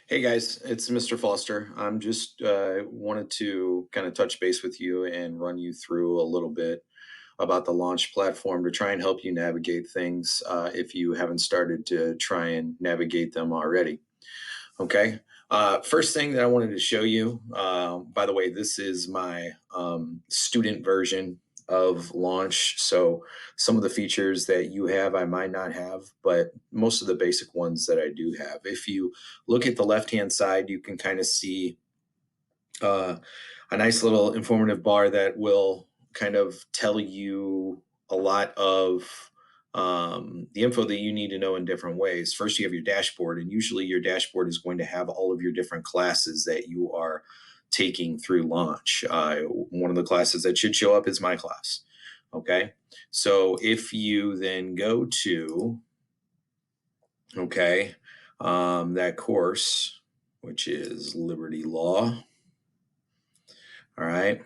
Hey guys, it's Mr. Foster. I'm just wanted to kind of touch base with you and run you through a little bit about the launch platform to try and help you navigate things if you haven't started to try and navigate them already. Okay. First thing that I wanted to show you, by the way, this is my student version of Launch. So some of the features that you have, I might not have, but most of the basic ones that I do have. If you look at the left-hand side, you can kind of see uh, a nice little informative bar that will kind of tell you a lot of the info that you need to know in different ways. First, you have your dashboard, and usually your dashboard is going to have all of your different classes that you are taking through Launch. One of the classes that should show up is my class. Okay, so if you then go to that course, which is Liberty Law. All right.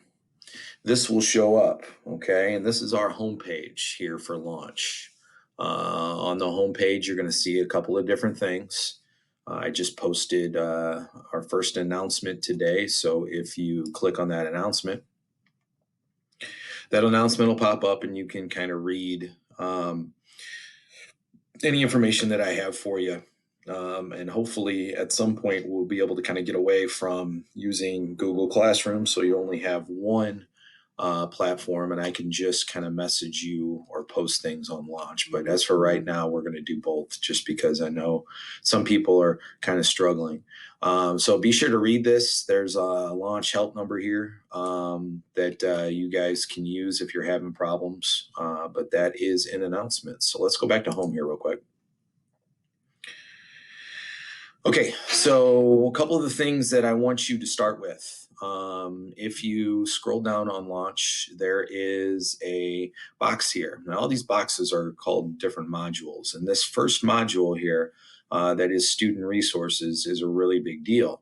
This will show up, okay? And this is our homepage here for Launch. On the homepage, you're going to see a couple of different things. I just posted our first announcement today. So if you click on that announcement will pop up and you can kind of read any information that I have for you. And hopefully at some point we'll be able to kind of get away from using Google Classroom. So you only have one platform and I can just kind of message you or post things on Launch. But as for right now, we're going to do both just because I know some people are kind of struggling. So be sure to read this. There's a Launch help number here that you guys can use if you're having problems. But that is an announcement. So let's go back to home here real quick. Okay, so a couple of the things that I want you to start with. If you scroll down on Launch, there is a box here. Now, all these boxes are called different modules. And this first module here, that is student resources, is a really big deal.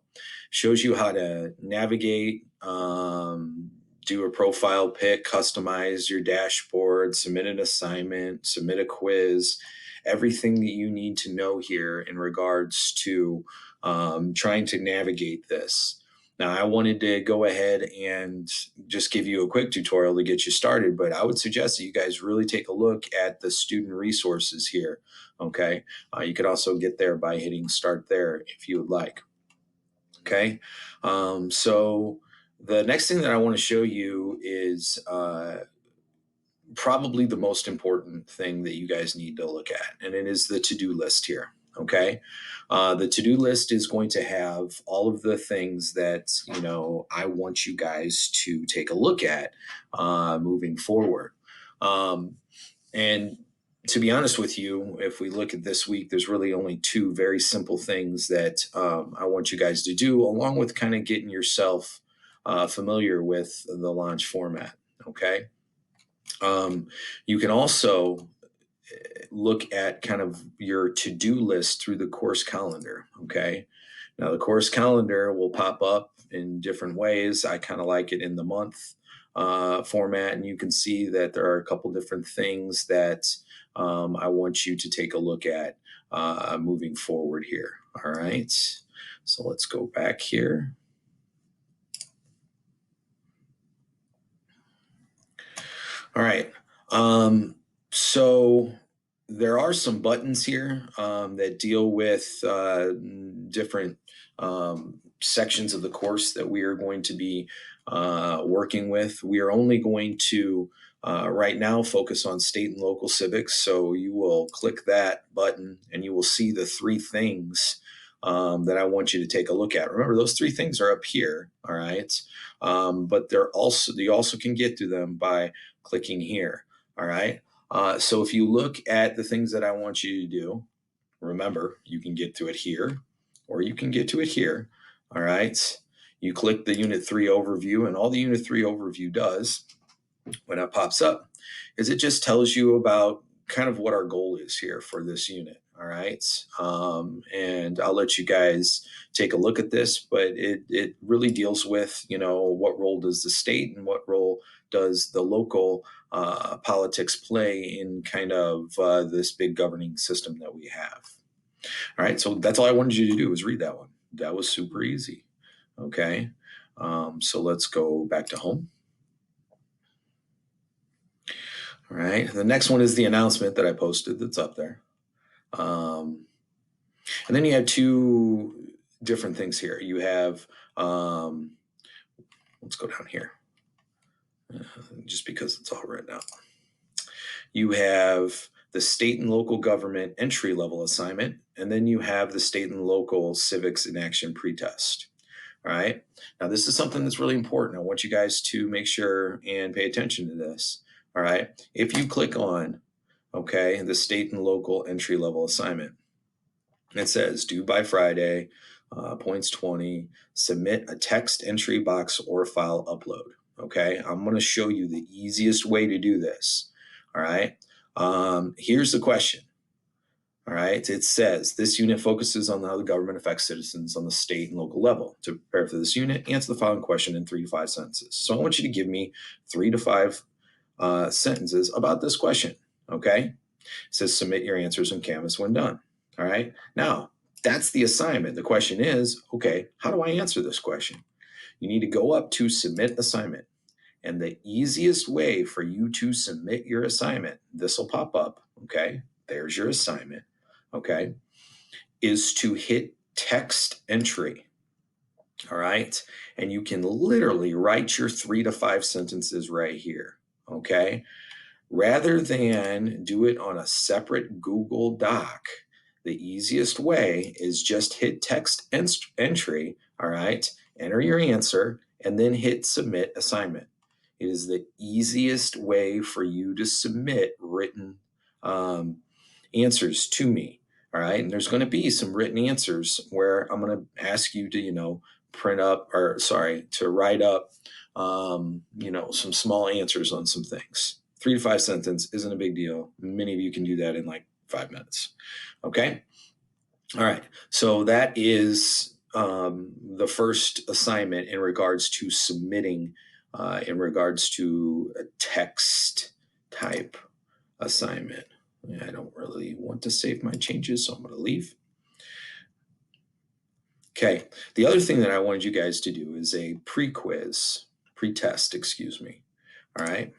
Shows you how to navigate, do a profile pick, customize your dashboard, submit an assignment, submit a quiz, everything that you need to know here in regards to trying to navigate this. Now, I wanted to go ahead and just give you a quick tutorial to get you started, but I would suggest that you guys really take a look at the student resources here, okay? You could also get there by hitting start there if you would like, okay? So the next thing that I want to show you is probably the most important thing that you guys need to look at, and it is the to-do list here. Okay. The to-do list is going to have all of the things that, I want you guys to take a look at moving forward. And to be honest with you, if we look at this week, there's really only two very simple things that I want you guys to do, along with kind of getting yourself familiar with the Launch format. Okay. You can also look at kind of your to-do list through the course calendar. Okay. Now, the course calendar will pop up in different ways. I kind of like it in the month format, and you can see that there are a couple different things that I want you to take a look at moving forward here. All right. So let's go back here. All right. So there are some buttons here that deal with different sections of the course that we are going to be working with. We are only going to right now focus on state and local civics. So you will click that button and you will see the three things that I want you to take a look at. Remember, those three things are up here, all right? But you also can get to them by clicking here, all right? So if you look at the things that I want you to do, remember, you can get to it here or you can get to it here, all right? You click the Unit 3 overview, and all the Unit 3 overview does when it pops up is it just tells you about kind of what our goal is here for this unit. All right. And I'll let you guys take a look at this, but it really deals with, what role does the state and what role does the local politics play in kind of this big governing system that we have. All right. So that's all I wanted you to do was read that one. That was super easy. Okay. So let's go back to home. All right. The next one is the announcement that I posted that's up there. Um, and then you have two different things here. You have, let's go down here, just because it's all written out. You have the state and local government entry level assignment, and then you have the state and local civics in action pretest. All right. Now, this is something that's really important. I want you guys to make sure and pay attention to this. All right. If you click on, okay, the state and local entry level assignment, it says due by Friday, points 20, submit a text entry box or file upload. Okay. I'm going to show you the easiest way to do this. All right. Here's the question. All right. It says this unit focuses on how the government affects citizens on the state and local level. To prepare for this unit, answer the following question in 3 to 5 sentences. So I want you to give me 3 to 5 sentences about this question. Okay. It says submit your answers on Canvas when done. All right. Now, that's the assignment. The question is, okay, how do I answer this question? You need to go up to submit assignment. And the easiest way for you to submit your assignment, this will pop up. Okay. There's your assignment. Okay, is to hit text entry. All right. And you can literally write your 3 to 5 sentences right here. Okay. Rather than do it on a separate Google Doc, the easiest way is just hit text entry. All right. Enter your answer and then hit submit assignment. It is the easiest way for you to submit written answers to me. All right. And there's going to be some written answers where I'm going to ask you to, to write up, some small answers on some things. 3 to 5 sentence isn't a big deal. Many of you can do that in like 5 minutes. Okay. All right. So that is the first assignment in regards to submitting, in regards to a text type assignment. I don't really want to save my changes, so I'm going to leave. Okay. The other thing that I wanted you guys to do is a pretest, excuse me. All right.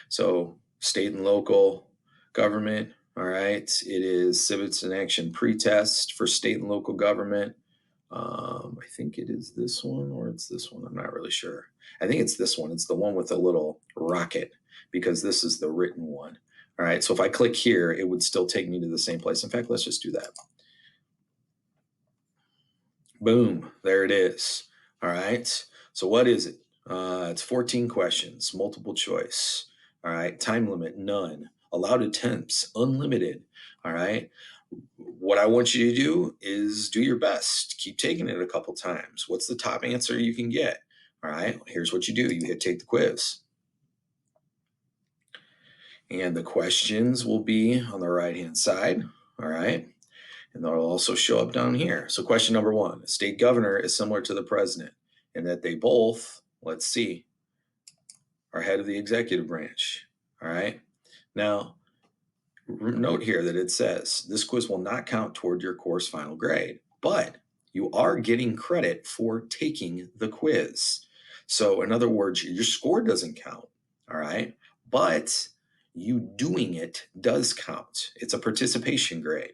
So state and local government. All right. It is civics in action pretest for state and local government. I think it is this one or it's this one. I'm not really sure. I think it's this one. It's the one with the little rocket because this is the written one. All right. So if I click here, it would still take me to the same place. In fact, let's just do that. Boom. There it is. All right. So what is it? It's 14 questions, multiple choice. All right. Time limit, none. Allowed attempts, unlimited. All right. What I want you to do is do your best. Keep taking it a couple times. What's the top answer you can get? All right. Here's what you do. You hit take the quiz. And the questions will be on the right-hand side. All right. And they'll also show up down here. So question number 1, a state governor is similar to the president in that they both, let's see, are head of the executive branch. All right. Now, note here that it says this quiz will not count toward your course final grade, but you are getting credit for taking the quiz. So in other words, your score doesn't count. All right. But you doing it does count. It's a participation grade.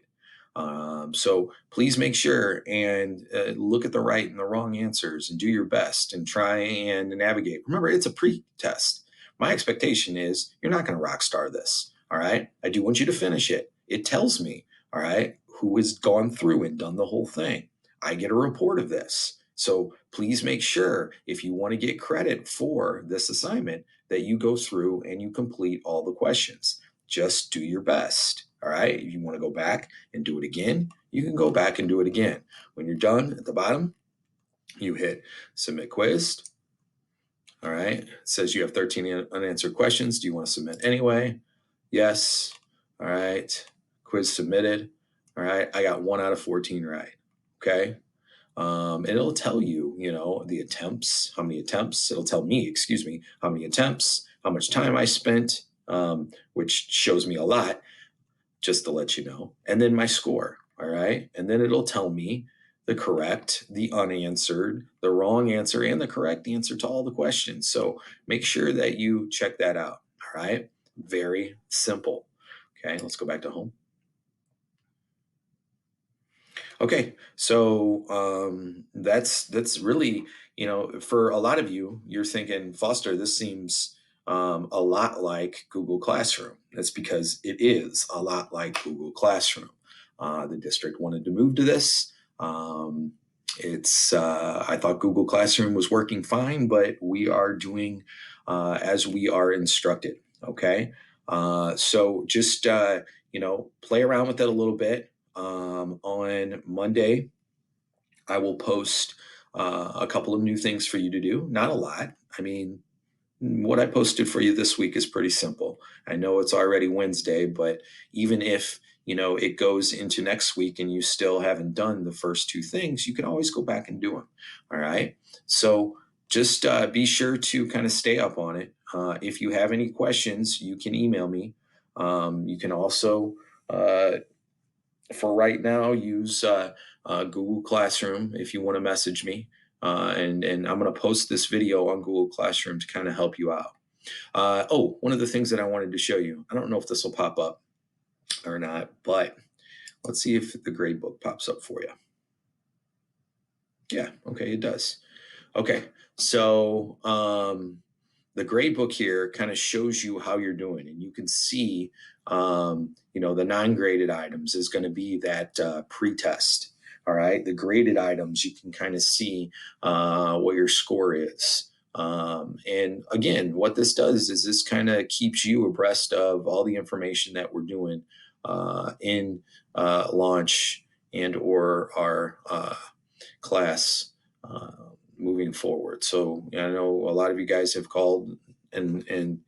So please make sure and look at the right and the wrong answers and do your best and try and navigate. Remember, it's a pre-test. My expectation is you're not going to rock star this. All right. I do want you to finish it. It tells me, all right, who has gone through and done the whole thing. I get a report of this. So please make sure if you want to get credit for this assignment that you go through and you complete all the questions. Just do your best. All right. If you want to go back and do it again, you can go back and do it again. When you're done at the bottom, you hit submit quiz. All right. It says you have 13 unanswered questions. Do you want to submit anyway? Yes. All right. Quiz submitted. All right. I got 1 out of 14 right. Okay. And it'll tell you, the attempts, how many attempts. It'll tell me, how many attempts, how much time I spent, which shows me a lot, just to let you know. And then my score. All right. And then it'll tell me the correct, the unanswered, the wrong answer, and the correct answer to all the questions. So make sure that you check that out. All right. Very simple. Okay. Let's go back to home. Okay, so that's really, for a lot of you, you're thinking, Foster, this seems a lot like Google Classroom. That's because it is a lot like Google Classroom. The district wanted to move to this. I thought Google Classroom was working fine, but we are doing as we are instructed. Okay, so just play around with it a little bit. On Monday, I will post a couple of new things for you to do. Not a lot. I mean, what I posted for you this week is pretty simple. I know it's already Wednesday, but even if it goes into next week and you still haven't done the first two things, you can always go back and do them. All right. So just be sure to kind of stay up on it. If you have any questions, you can email me. You can also for right now, use Google Classroom if you want to message me. And I'm going to post this video on Google Classroom to kind of help you out. One of the things that I wanted to show you, I don't know if this will pop up or not, but let's see if the grade book pops up for you. Yeah, okay, it does. Okay, so the grade book here kind of shows you how you're doing, and you can see, the non-graded items is going to be that pretest. All right, the graded items, you can kind of see what your score is. And again, what this does is this kind of keeps you abreast of all the information that we're doing in launch and or our class moving forward. So I know a lot of you guys have called and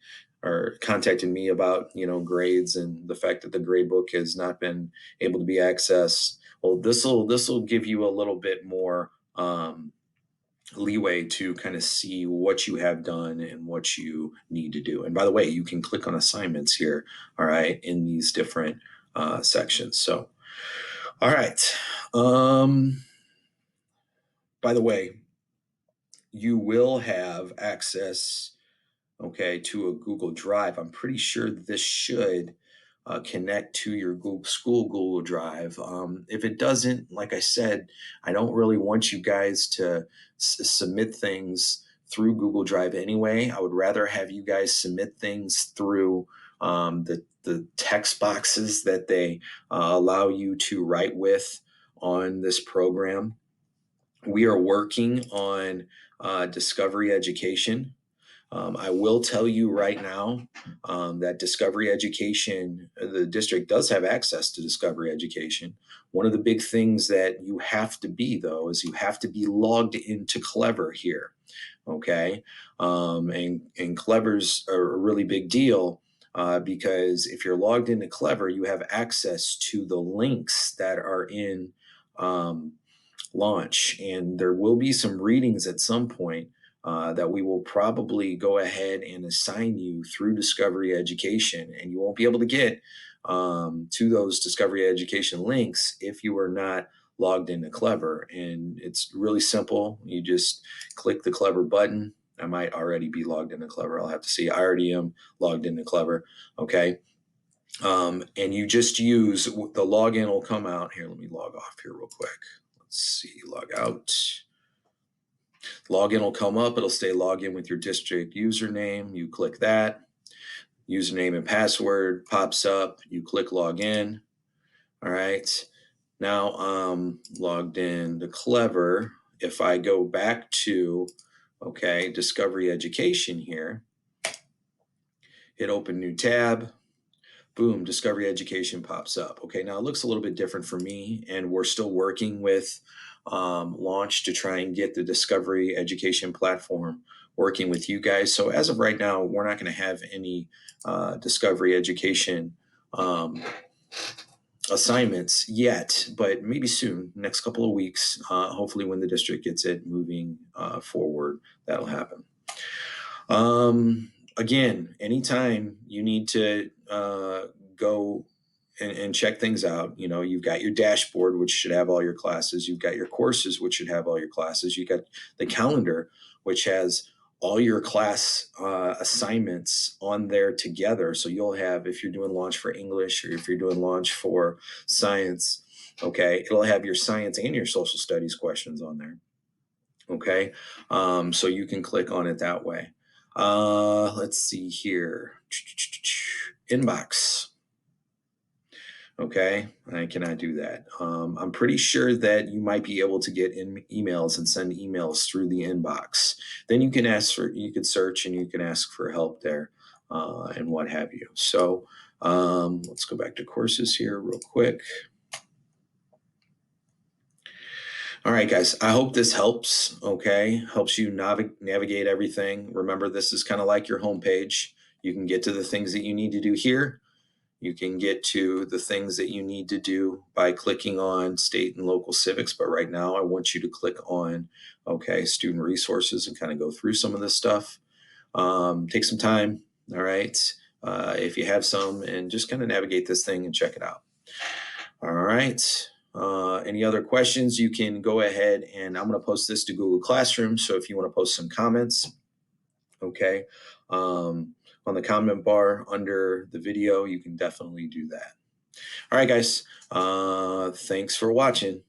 are contacting me about grades and the fact that the grade book has not been able to be accessed. Well, this will give you a little bit more leeway to kind of see what you have done and what you need to do. And by the way, you can click on assignments here, all right, in these different sections. So, all right. By the way, you will have access, okay, to a Google Drive. I'm pretty sure this should connect to your Google Drive. If it doesn't, like I said, I don't really want you guys to submit things through Google Drive anyway. I would rather have you guys submit things through the text boxes that they allow you to write with on this program. We are working on Discovery Education. I will tell you right now that Discovery Education, the district does have access to Discovery Education. One of the big things that you have to be, though, is you have to be logged into Clever here. Okay. And Clever's a really big deal because if you're logged into Clever, you have access to the links that are in launch. And there will be some readings at some point that we will probably go ahead and assign you through Discovery Education. And you won't be able to get to those Discovery Education links if you are not logged into Clever. And it's really simple. You just click the Clever button. I might already be logged into Clever. I'll have to see. I already am logged into Clever. Okay. And you just use the login will come out. Here, let me log off here real quick. Let's see, log out. Login will come up. It'll say login with your district username. You click that. Username and password pops up. You click login. All right. Now I'm logged in to Clever. If I go back to, Discovery Education here, hit open new tab. Boom, Discovery Education pops up. Okay, now it looks a little bit different for me, and we're still working with launch to try and get the Discovery Education platform working with you guys. So as of right now, we're not going to have any Discovery Education assignments yet, but maybe soon, next couple of weeks, hopefully when the district gets it moving forward, that'll happen. Again, anytime you need to go and check things out. You know, you've got your dashboard, which should have all your classes. You've got your courses, which should have all your classes. You got the calendar, which has all your class assignments on there together. So you'll have, if you're doing launch for English or if you're doing launch for science, okay, it'll have your science and your social studies questions on there. Okay, so you can click on it that way. Let's see here. Inbox. Okay, I cannot do that. I'm pretty sure that you might be able to get in emails and send emails through the inbox. Then you can ask for, you can search and you can ask for help there and what have you. So let's go back to courses here real quick. All right, guys, I hope this helps. Okay, helps you navigate everything. Remember, this is kind of like your homepage. You can get to the things that you need to do here. You can get to the things that you need to do by clicking on state and local civics. But right now, I want you to click on, okay, student resources and kind of go through some of this stuff. Take some time, all right, if you have some, and just kind of navigate this thing and check it out. All right. Any other questions, you can go ahead and I'm going to post this to Google Classroom. So if you want to post some comments, okay, on the comment bar under the video, you can definitely do that. All right, guys. Thanks for watching.